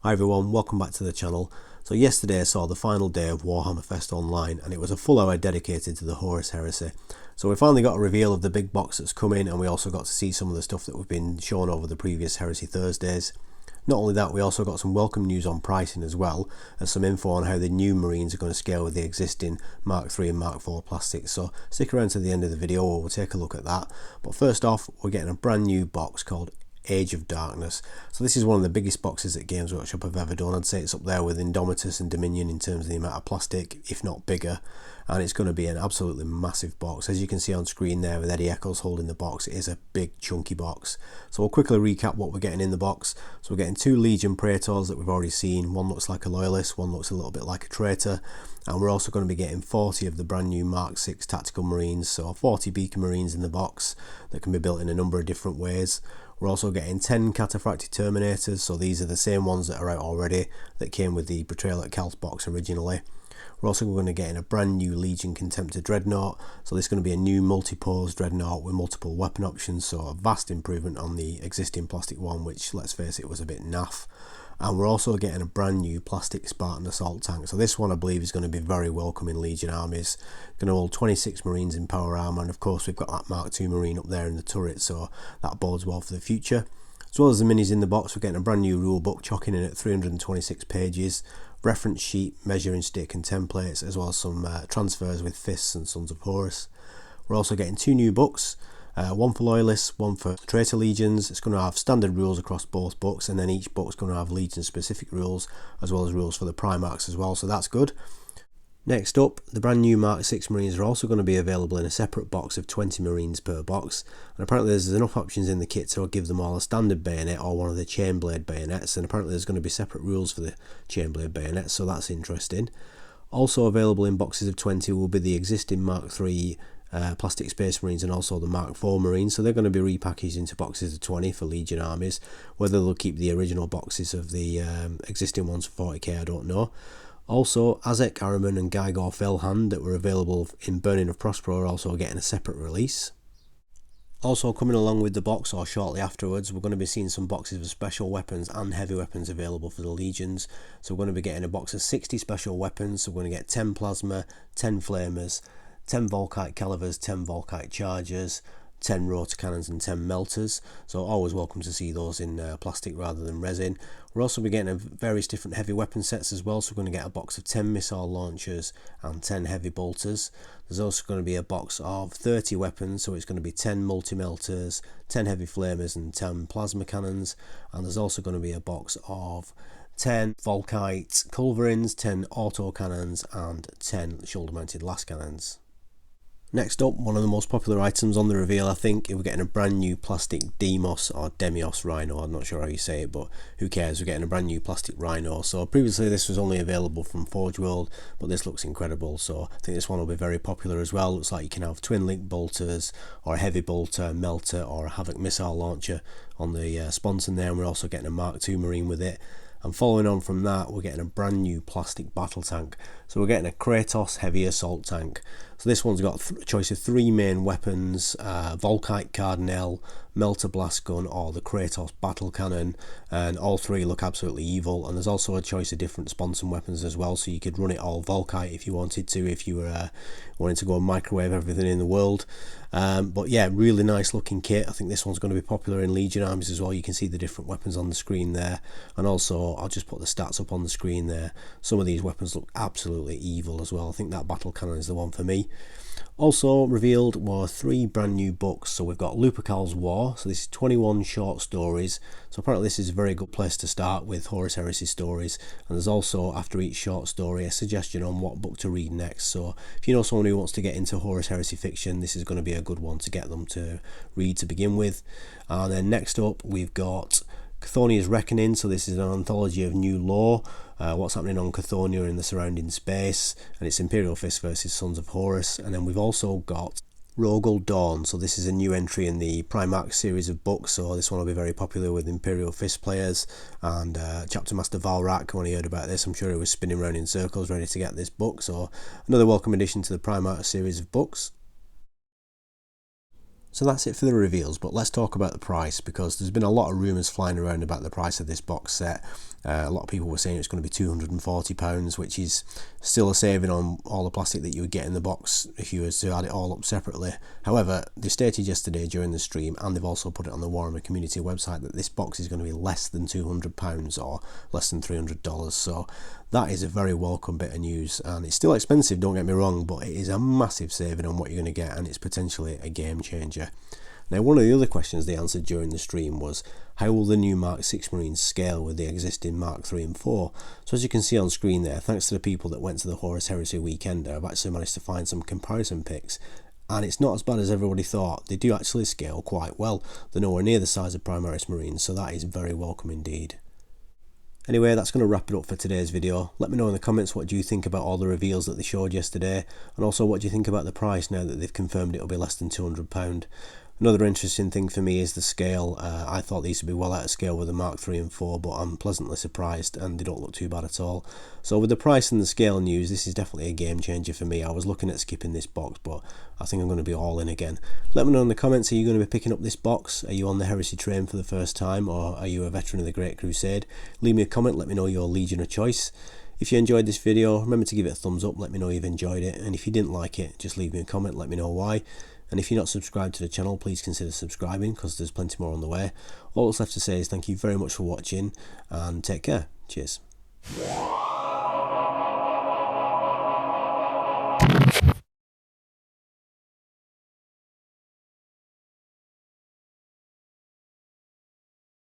Hi everyone, welcome back to the channel. So yesterday I saw the final day of Warhammer Fest Online and it was a full hour dedicated to the Horus Heresy. So we finally got a reveal of the big box that's coming, and we also got to see some of the stuff that we've been shown over the previous Heresy Thursdays. Not only that, we also got some welcome news on pricing as well, and some info on how the new Marines are going to scale with the existing Mark III and Mark IV plastics. So stick around to the end of the video where we'll take a look at that. But first off, we're getting a brand new box called Age of Darkness. So this is one of the biggest boxes that Games Workshop have ever done. I'd say it's up there with Indomitus and Dominion in terms of the amount of plastic, if not bigger. And it's going to be an absolutely massive box. As you can see on screen there with Eddie Eccles holding the box, it is a big chunky box. So we'll quickly recap what we're getting in the box. So we're getting 2 Legion Praetors that we've already seen. One looks like a loyalist, one looks a little bit like a traitor. And we're also going to be getting 40 of the brand new Mk6 Tactical Marines. So 40 Beacon Marines in the box that can be built in a number of different ways. We're also getting 10 Cataphractii Terminators, so these are the same ones that are out already that came with the Betrayal at Calth box originally. We're also going to get in a brand new Legion Contemptor Dreadnought, so this is going to be a new multi-pose Dreadnought with multiple weapon options, so a vast improvement on the existing plastic one, which, let's face it, was a bit naff. And we're also getting a brand new plastic Spartan assault tank. So this one I believe is going to be very welcome in Legion armies. Going to hold 26 Marines in power armour, and of course we've got that Mark II Marine up there in the turret, so that bodes well for the future. As well as the minis in the box, we're getting a brand new rule book chocking in at 326 pages, reference sheet, measuring stick and templates, as well as some transfers with Fists and Sons of Horus. We're also getting 2 new books. One for Loyalists, one for Traitor Legions. It's going to have standard rules across both books, and then each book's going to have Legion specific rules, as well as rules for the Primarchs as well, so that's good. Next up, the brand new Mk6 Marines are also going to be available in a separate box of 20 Marines per box, and apparently there's enough options in the kit to give them all a standard bayonet or one of the chainblade bayonets, and apparently there's going to be separate rules for the chainblade bayonets, so that's interesting. Also available in boxes of 20 will be the existing Mark III plastic Space Marines and also the Mark IV Marines, so they're going to be repackaged into boxes of 20 for Legion armies. Whether they'll keep the original boxes of the existing ones for 40k, I don't know. Also, Azek, Araman and Gygor Felhand that were available in Burning of Prospero are also getting a separate release. Also coming along with the box, or shortly afterwards, we're going to be seeing some boxes of special weapons and heavy weapons available for the Legions. So we're going to be getting a box of 60 special weapons, so we're going to get 10 Plasma, 10 Flamers, 10 Volkite Calivers, 10 Volkite Chargers, 10 Rotor Cannons and 10 Melters, so always welcome to see those in plastic rather than resin. We're also be getting various different heavy weapon sets as well, so we're going to get a box of 10 missile launchers and 10 heavy bolters. There's also going to be a box of 30 weapons, so it's going to be 10 multi-melters, 10 heavy flamers and 10 plasma cannons, and there's also going to be a box of 10 Volkite Culverins, 10 auto cannons and 10 shoulder mounted las cannons. Next up, one of the most popular items on the reveal, I think, we're getting a brand new plastic Demos or Demios Rhino. I'm not sure how you say it, but who cares? We're getting a brand new plastic Rhino. So previously this was only available from Forge World, but this looks incredible. So I think this one will be very popular as well. Looks like you can have twin link bolters or a heavy bolter, melter or a Havoc missile launcher on the sponson there, and we're also getting a Mark II Marine with it. And following on from that, we're getting a brand new plastic battle tank. So we're getting a Kratos heavy assault tank. So this one's got a choice of 3 main weapons, Volkite Cardinal, Melter Blast Gun or the Kratos Battle Cannon, and all 3 look absolutely evil. And there's also a choice of different sponson weapons as well, so you could run it all Volkite if you wanted to, if you were wanting to go and microwave everything in the world. But yeah, really nice looking kit. I think this one's going to be popular in Legion armies as well. You can see the different weapons on the screen there, and also I'll just put the stats up on the screen there. Some of these weapons look absolutely evil as well. I think that battle cannon is the one for me. Also revealed were 3 brand new books. So we've got Lupercal's War, so this is 21 short stories, so apparently this is a very good place to start with Horus Heresy stories. And there's also, after each short story, a suggestion on what book to read next. So if you know someone who wants to get into Horus Heresy fiction, this is going to be a good one to get them to read to begin with. And then next up we've got Chthonia's Reckoning, so this is an anthology of new lore, what's happening on Chthоnia in the surrounding space, and it's Imperial Fist versus Sons of Horus. And then we've also got Rogel Dawn, so this is a new entry in the Primarch series of books, so this one will be very popular with Imperial Fist players. And Chapter Master Valrak, when he heard about this, I'm sure he was spinning around in circles ready to get this book, so another welcome addition to the Primarch series of books. So that's it for the reveals, but let's talk about the price, because there's been a lot of rumours flying around about the price of this box set. A lot of people were saying it's going to be £240, which is still a saving on all the plastic that you would get in the box if you were to add it all up separately. However, they stated yesterday during the stream, and they've also put it on the Warhammer community website, that this box is going to be less than £200 or less than $300. So that is a very welcome bit of news, and it's still expensive, don't get me wrong, but it is a massive saving on what you're going to get, and it's potentially a game changer. Now, one of the other questions they answered during the stream was, how will the new Mk6 Marines scale with the existing Mark 3 and 4? So as you can see on screen there, thanks to the people that went to the Horus Heresy weekend, I've actually managed to find some comparison pics, and it's not as bad as everybody thought. They do actually scale quite well. They're nowhere near the size of Primaris Marines, so that is very welcome indeed. Anyway, that's going to wrap it up for today's video. Let me know in the comments what do you think about all the reveals that they showed yesterday, and also what do you think about the price now that they've confirmed it'll be less than £200. Another interesting thing for me is the scale. I thought these would be well out of scale with the Mark 3 and 4, but I'm pleasantly surprised, and they don't look too bad at all. So with the price and the scale news, this is definitely a game changer for me. I was looking at skipping this box, but I think I'm going to be all in again. Let me know in the comments, are you going to be picking up this box? Are you on the Heresy train for the first time, or are you a veteran of the Great Crusade? Leave me a comment, let me know your Legion of choice. If you enjoyed this video, remember to give it a thumbs up, let me know you've enjoyed it, and if you didn't like it, just leave me a comment, let me know why. And if you're not subscribed to the channel, please consider subscribing, because there's plenty more on the way. All that's left to say is thank you very much for watching, and take care. Cheers.